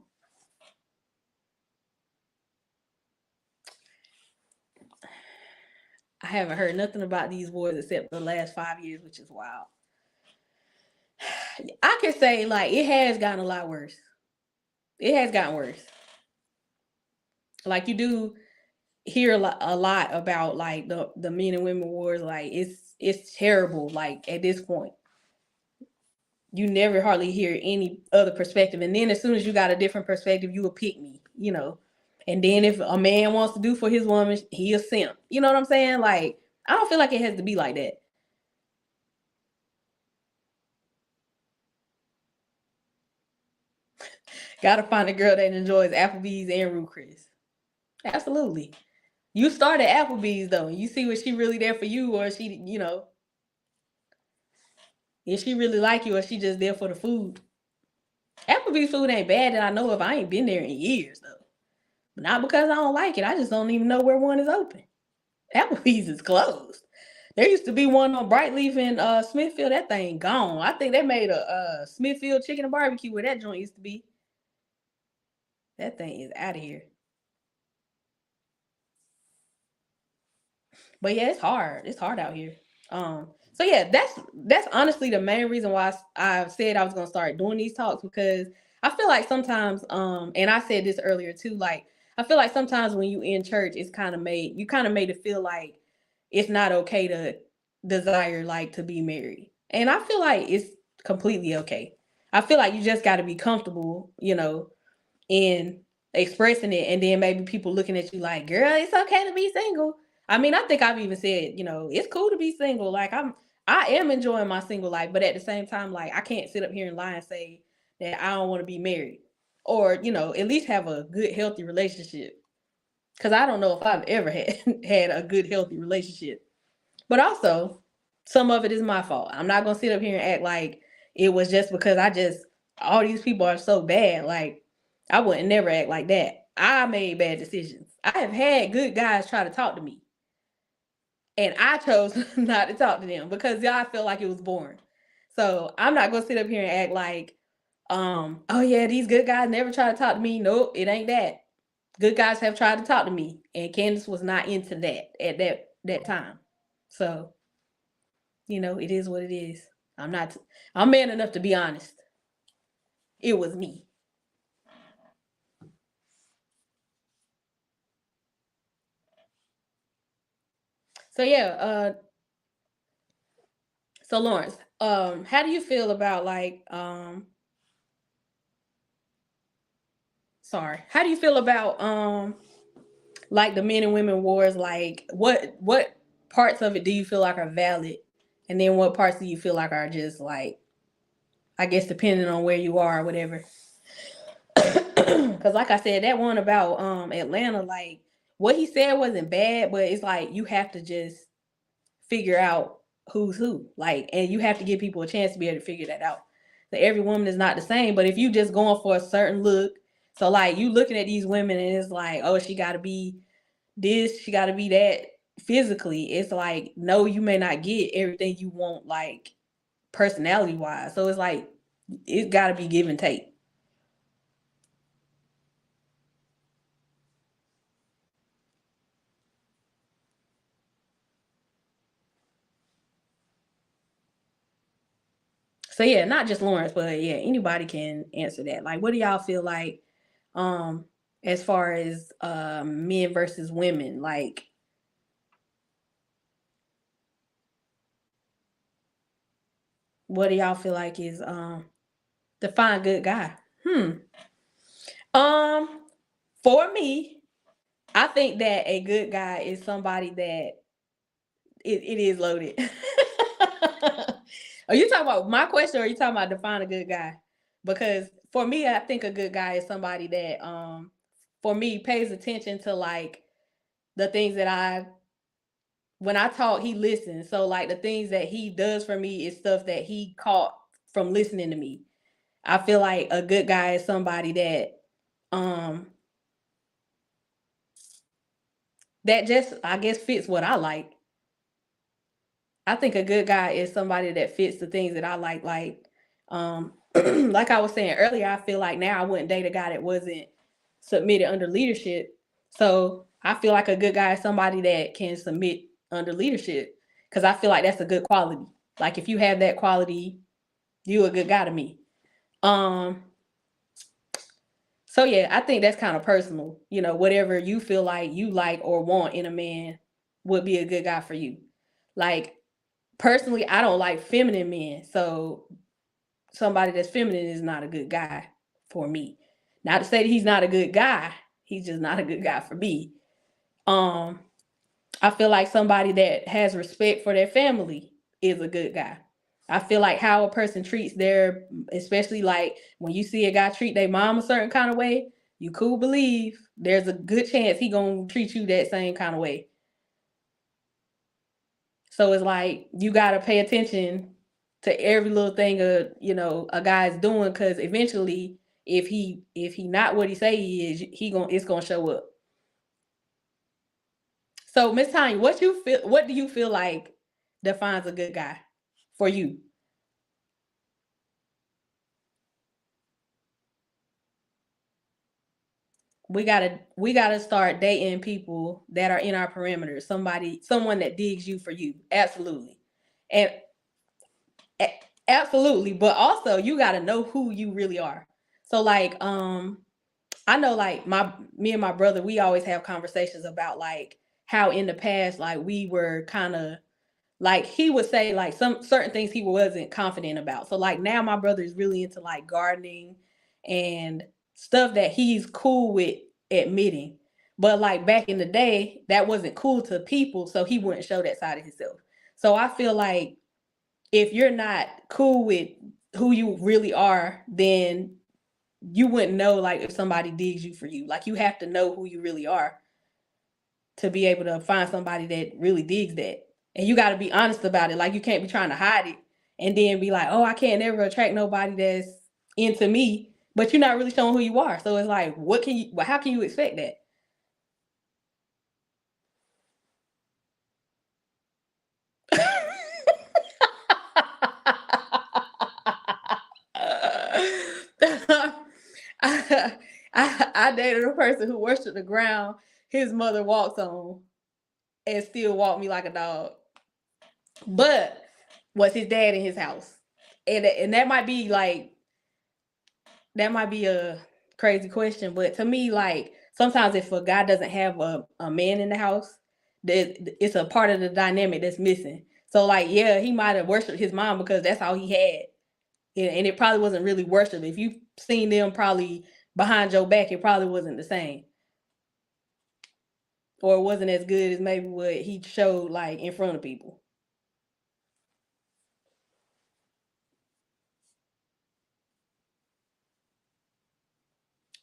I haven't heard nothing about these wars except the last 5 years, which is wild. I could say like it has gotten a lot worse. It has gotten worse. Like you do hear a lot about like the men and women wars. Like it's terrible. Like at this point, you never hardly hear any other perspective. And then as soon as you got a different perspective, you will pick me. And then if a man wants to do for his woman, he a simp. You know what I'm saying? Like I don't feel like it has to be like that. Gotta find a girl that enjoys Applebee's and Ruth Chris. Absolutely. You start at Applebee's though. You see what she really there for you, or if she really like you, or she just there for the food. Applebee's food ain't bad that I know of. I ain't been there in years though. But not because I don't like it. I just don't even know where one is open. Applebee's is closed. There used to be one on Brightleaf in Smithfield. That thing gone. I think they made a Smithfield chicken and barbecue where that joint used to be. That thing is out of here. But yeah, it's hard. It's hard out here. So yeah, that's honestly the main reason why I said I was gonna start doing these talks, because I feel like sometimes, and I said this earlier too, like I feel like sometimes when you in church, it's kind of made it feel like it's not okay to desire like to be married, and I feel like it's completely okay. I feel like you just got to be comfortable, in expressing it, and then maybe people looking at you like, girl, it's okay to be single. I mean, I think I've even said, it's cool to be single. Like I am enjoying my single life, but at the same time, like I can't sit up here and lie and say that I don't want to be married or, at least have a good, healthy relationship. Cause I don't know if I've ever had had a good, healthy relationship. But also, some of it is my fault. I'm not gonna sit up here and act like it was just because all these people are so bad. Like I wouldn't never act like that. I made bad decisions. I have had good guys try to talk to me, and I chose not to talk to them because I felt like it was boring. So I'm not gonna sit up here and act like, oh yeah, these good guys never try to talk to me. Nope, it ain't that. Good guys have tried to talk to me, and Candace was not into that at that time. So it is what it is. I'm man enough to be honest. It was me. So yeah, so Lawrence, how do you feel about how do you feel about like the men and women wars? Like what parts of it do you feel like are valid? And then what parts do you feel like are just like, I guess depending on where you are or whatever. Cause like I said, that one about Atlanta, like what he said wasn't bad, but it's like you have to just figure out who's who. Like, and you have to give people a chance to be able to figure that out. So every woman is not the same, but if you just going for a certain look, so like you looking at these women and it's like, oh, she gotta be this, she gotta be that physically. It's like, no, you may not get everything you want, like personality wise. So it's like it's gotta be give and take. So yeah, not just Lawrence, but yeah, anybody can answer that. Like, what do y'all feel like, um, as far as men versus women? Like, what do y'all feel like is define good guy? Hmm. Um, for me, I think that a good guy is somebody that it is loaded. Are you talking about my question or are you talking about define a good guy? Because for me, I think a good guy is somebody that for me pays attention to like the things that I when I talk, he listens. So like the things that he does for me is stuff that he caught from listening to me. I feel like a good guy is somebody um that just I guess fits what I like. I think a good guy is somebody that fits the things that I like. Like, like I was saying earlier, I feel like now I wouldn't date a guy that wasn't submitted under leadership. So I feel like a good guy is somebody that can submit under leadership because I feel like that's a good quality. Like if you have that quality, you a good guy to me. Um, so yeah, I think that's kind of personal. Whatever you feel like you like or want in a man would be a good guy for you. Like personally, I don't like feminine men. So somebody that's feminine is not a good guy for me. Not to say that he's not a good guy. He's just not a good guy for me. Um, I feel like somebody that has respect for their family is a good guy. I feel like how a person treats especially like when you see a guy treat their mom a certain kind of way, you cool believe there's a good chance he gonna treat you that same kind of way. So it's like you gotta pay attention to every little thing a guy's doing because eventually if he not what he say he is, it's gonna show up. So Miss Tanya, what do you feel like defines a good guy for you? We gotta start dating people that are in our perimeters. Someone that digs you for you. Absolutely. And absolutely. But also you gotta know who you really are. So like I know like me and my brother, we always have conversations about like how in the past, like we were kind of like he would say like some certain things he wasn't confident about. So like now my brother is really into like gardening and stuff that he's cool with admitting. But like back in the day, that wasn't cool to people, so he wouldn't show that side of himself. So I feel like if you're not cool with who you really are, then you wouldn't know like if somebody digs you for you. Like you have to know who you really are to be able to find somebody that really digs that. And you got to be honest about it. Like you can't be trying to hide it and then be like, "Oh, I can't never attract nobody that's into me," but you're not really showing who you are. So it's like, what can you? How can you expect that? I, I dated a person who worshipped the ground his mother walks on and still walked me like a dog. But was his dad in his house? And that might be like that might be a crazy question, but to me, like sometimes if a guy doesn't have a man in the house, that it's a part of the dynamic that's missing. So like, yeah, he might have worshipped his mom because that's all he had. And it probably wasn't really worship. If you've seen them probably behind your back, it probably wasn't the same. Or it wasn't as good as maybe what he showed like in front of people.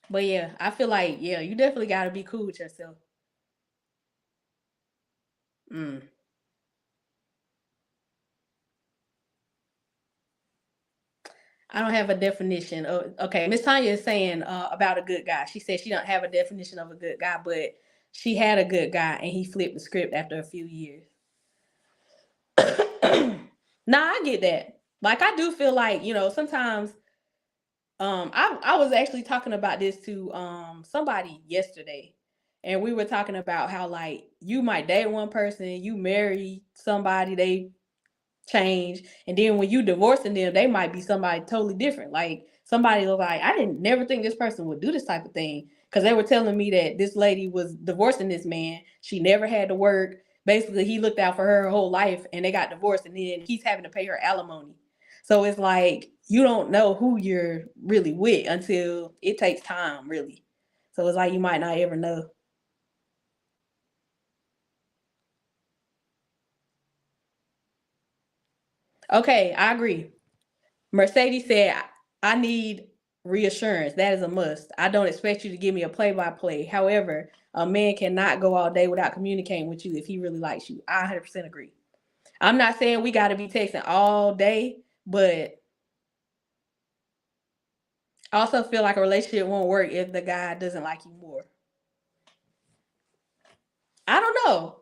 But yeah, I feel like yeah, you definitely gotta be cool with yourself. Mm. I don't have a definition of okay. Miss Tanya is saying about a good guy. She said she don't have a definition of a good guy, but she had a good guy and he flipped the script after a few years. Nah, I get that. Like I do feel like, sometimes I was actually talking about this to somebody yesterday. And we were talking about how like you might date one person, you marry somebody, they change, and then when you divorcing them, they might be somebody totally different. Like somebody was like, I didn't never think this person would do this type of thing because they were telling me that this lady was divorcing this man. She never had to work. Basically, he looked out for her whole life, and they got divorced, and then he's having to pay her alimony. So it's like you don't know who you're really with until it takes time, really. So it's like you might not ever know. Okay, I agree. Mercedes said, I need reassurance. That is a must. I don't expect you to give me a play by play. However, a man cannot go all day without communicating with you if he really likes you. I 100% agree. I'm not saying we got to be texting all day, but I also feel like a relationship won't work if the guy doesn't like you more. I don't know.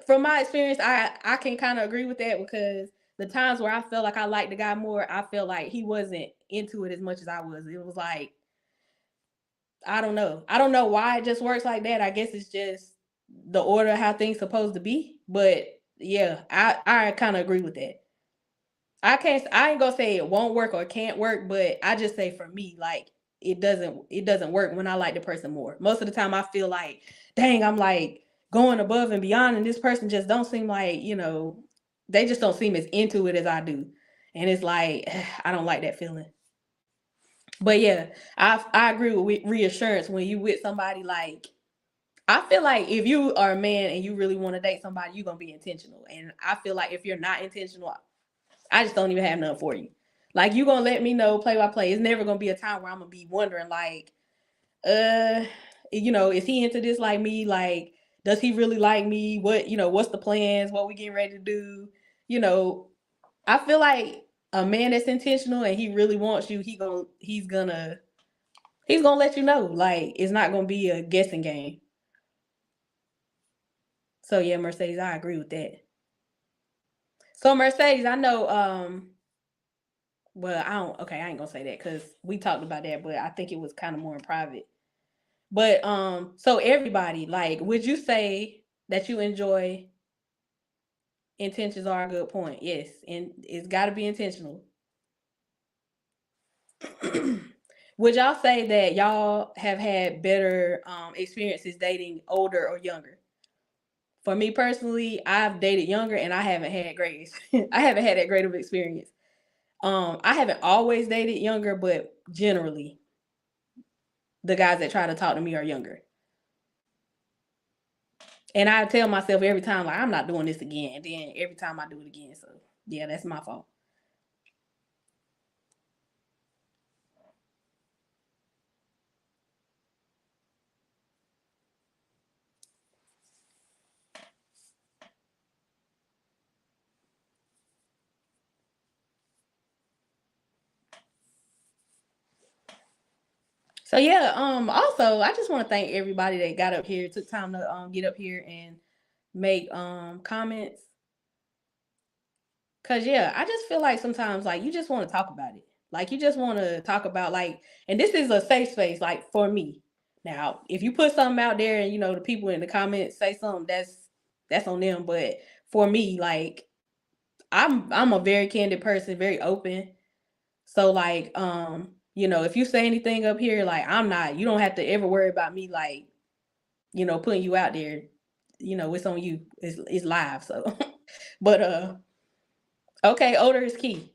From my experience, I can kind of agree with that because the times where I felt like I liked the guy more, I felt like he wasn't into it as much as I was. It was like I don't know. I don't know why it just works like that. I guess it's just the order of how things supposed to be. But yeah, I kind of agree with that. I ain't gonna say it won't work or can't work, but I just say for me, like it doesn't work when I like the person more. Most of the time I feel like, dang, I'm like going above and beyond, and this person just don't seem like, they just don't seem as into it as I do. And it's like I don't like that feeling. But yeah, I agree with reassurance when you with somebody like I feel like if you are a man and you really want to date somebody, you're gonna be intentional. And I feel like if you're not intentional, I just don't even have nothing for you. Like you gonna let me know play by play. It's never gonna be a time where I'm gonna be wondering like, uh, is he into this like me? Like, does he really like me? What's the plans? What we getting ready to do? You know, I feel like a man that's intentional and he really wants you, he's gonna let you know. Like it's not gonna be a guessing game. So yeah, Mercedes, I agree with that. So Mercedes, I know well, I don't okay, I ain't gonna say that because we talked about that, but I think it was kind of more in private. But so everybody, like, would you say that you enjoy intentions are a good point? Yes, and it's gotta be intentional. Would y'all say that y'all have had better experiences dating older or younger? For me personally, I've dated younger and I haven't had great I haven't had that great of experience. I haven't always dated younger, but generally. the guys that try to talk to me are younger. And I tell myself every time, like, I'm not doing this again. And then every time I do it again. So, yeah, that's my fault. So yeah, also I just want to thank everybody that got up here, took time to get up here and make comments. Cause yeah, I just feel like sometimes like you just want to talk about it. Like you just want to talk about like, and this is a safe space, like for me. Now, if you put something out there and the people in the comments say something, that's on them. But for me, like I'm a very candid person, very open. So like, if you say anything up here, like you don't have to ever worry about me like, putting you out there. It's on you. It's live. So but okay, odor is key.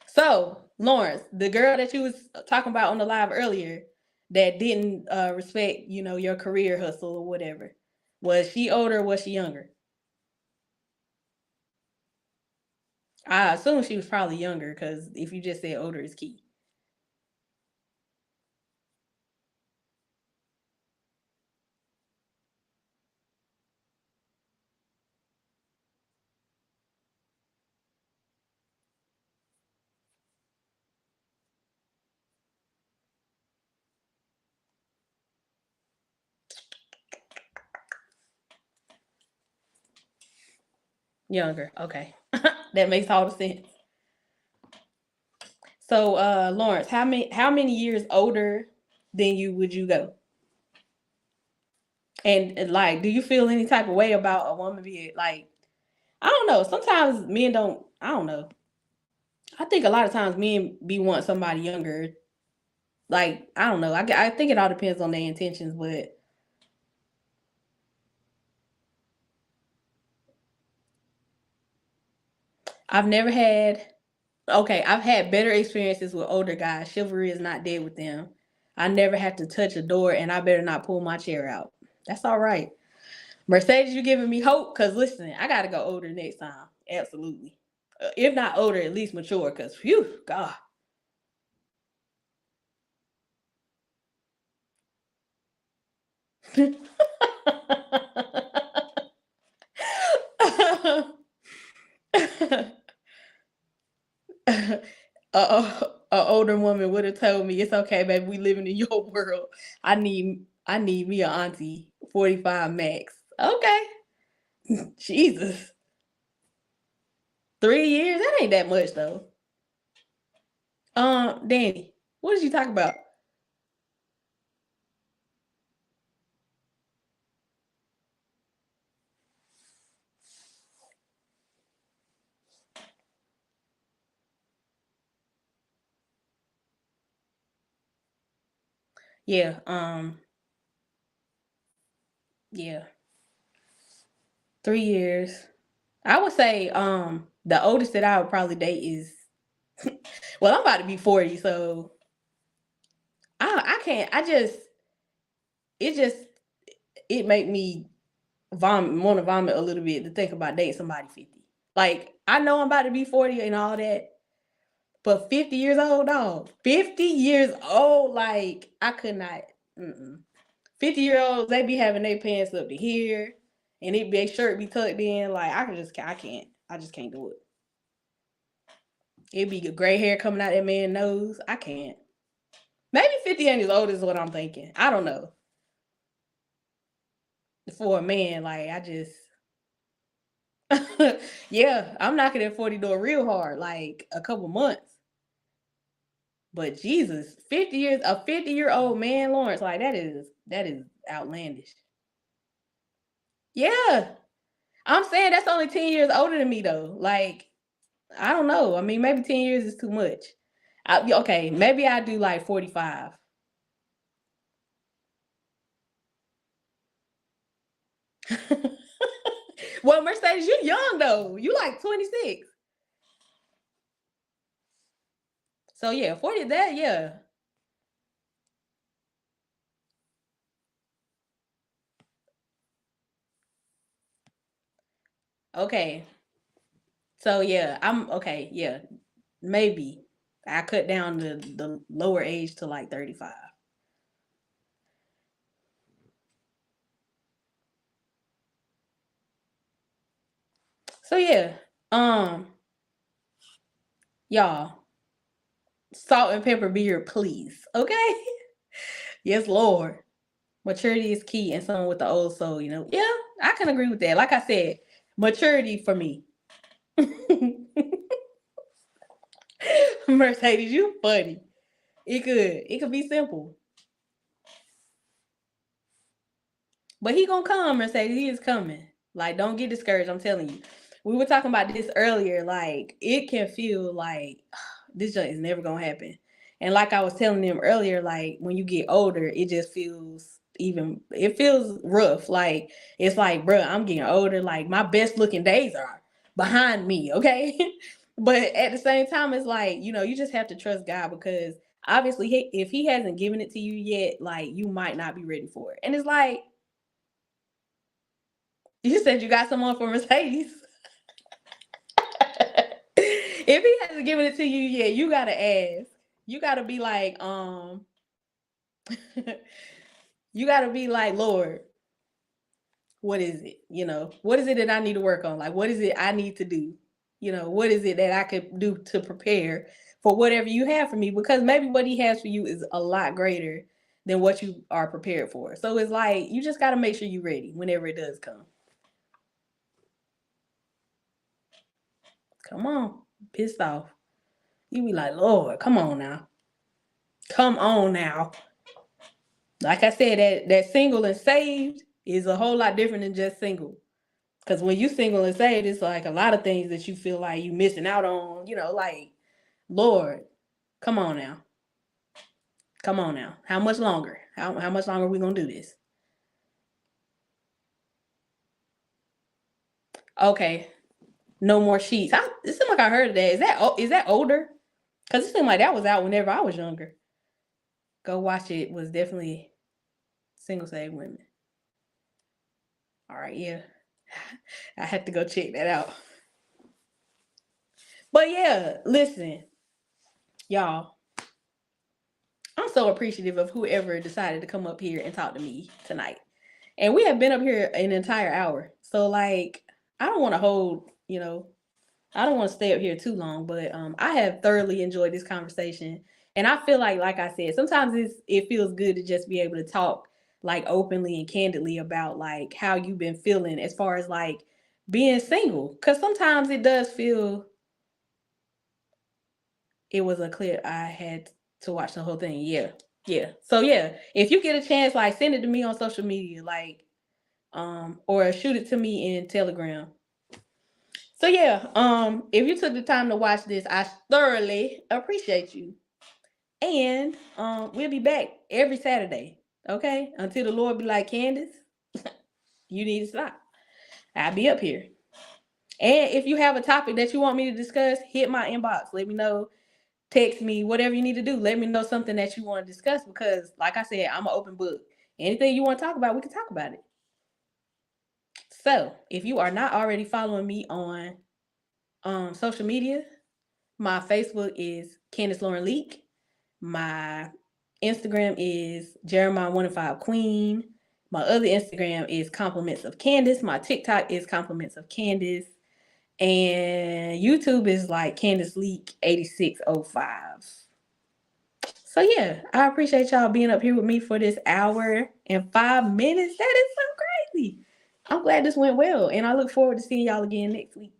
So, Lawrence, the girl that you was talking about on the live earlier that didn't respect, your career hustle or whatever. Was she older or was she younger? I assume she was probably younger because if you just said older is key. Younger. Okay. That makes all the sense. So, Lawrence, how many years older than you would you go? And like, do you feel any type of way about a woman being like, I don't know. Sometimes men don't. I don't know. I think a lot of times men be want somebody younger. Like I don't know. I think it all depends on their intentions, but I've never had. Okay, I've had better experiences with older guys. Chivalry is not dead with them. I never have to touch a door, and I better not pull my chair out. That's all right. Mercedes, you giving me hope? Cause listen, I gotta go older next time. Absolutely. If not older, at least mature. Cause phew, God. A older woman would have told me it's okay, baby. We living in your world. I need me a auntie 45 max. Okay, Jesus, 3 years that ain't that much though. Danny, what did you talk about? Yeah, yeah, 3 years. I would say the oldest that I would probably date is well, I'm about to be 40, so I can't. It just it make me want to vomit a little bit to think about dating somebody 50. Like I know I'm about to be 40 and all that, but 50 years old, dog. 50 years old, like I could not. Mm-mm. 50-year-olds, they be having their pants up to here, and their shirt be tucked in. Like I can't. I just can't do it. It'd be gray hair coming out that man's nose. I can't. Maybe 50 ain't as old as what I'm thinking. I don't know. For a man, like I just yeah, I'm knocking at 40 door real hard, like a couple months. But Jesus, 50 years, a 50-year-old man, Lawrence, like that is outlandish. Yeah. I'm saying that's only 10 years older than me though. Like, I don't know. I mean, maybe 10 years is too much. Okay, maybe I do like 45. Well, Mercedes, you young though. You like 26. So yeah, 40 that, yeah. Okay. So yeah, maybe I cut down the lower age to like 35. So yeah, um, y'all, salt and pepper beer, please. Okay. Yes, Lord. Maturity is key, and someone with the old soul, Yeah, I can agree with that. Like I said, maturity for me. Mercedes, you funny. It could be simple. But he gonna come, Mercedes. He is coming. Like, don't get discouraged. I'm telling you. We were talking about this earlier. Like, it can feel like this joint is never gonna happen. And like I was telling them earlier, like when you get older, it just feels it feels rough. Like it's like, bruh, I'm getting older. Like my best looking days are behind me, okay? But at the same time, it's like, you just have to trust God because obviously if he hasn't given it to you yet, like you might not be ready for it. And it's like, you said you got someone for Mercedes. If he hasn't given it to you yet, you gotta ask. You gotta be like, you gotta be like, Lord, what is it? What is it that I need to work on? Like, what is it I need to do? What is it that I could do to prepare for whatever you have for me? Because maybe what he has for you is a lot greater than what you are prepared for. So it's like you just gotta make sure you're ready whenever it does come. Come on, pissed off. You be like, Lord, come on now. Come on now. Like I said, that single and saved is a whole lot different than just single. Because when you single and saved, it's like a lot of things that you feel like you missing out on. Like, Lord, come on now. Come on now. How much longer? How much longer are we gonna do this? Okay. No more sheets. It seemed like I heard of that. Is that older? Because it seemed like that was out whenever I was younger. Go watch it. Was definitely single saved women. All right, yeah. I had to go check that out. But yeah, listen, y'all. I'm so appreciative of whoever decided to come up here and talk to me tonight. And we have been up here an entire hour. So like I don't want to I don't want to stay up here too long, but I have thoroughly enjoyed this conversation. And I feel like I said, sometimes it feels good to just be able to talk like openly and candidly about like how you've been feeling as far as like being single. Cause sometimes it does feel it was a clip I had to watch the whole thing. Yeah. Yeah. So yeah, if you get a chance, like send it to me on social media, like or shoot it to me in Telegram. So yeah, if you took the time to watch this, I thoroughly appreciate you. And we'll be back every Saturday. Okay? Until the Lord be like, Candace, you need to stop. I'll be up here. And if you have a topic that you want me to discuss, hit my inbox. Let me know. Text me, whatever you need to do. Let me know something that you want to discuss because, like I said, I'm an open book. Anything you want to talk about, we can talk about it. So, if you are not already following me on social media, my Facebook is Candace Lauren Leak. My Instagram is Jeremiah15 Queen. My other Instagram is Compliments of Candace. My TikTok is Compliments of Candace. And YouTube is like Candace Leak 8605. So yeah, I appreciate y'all being up here with me for this hour and 5 minutes. That is so crazy. I'm glad this went well, and I look forward to seeing y'all again next week.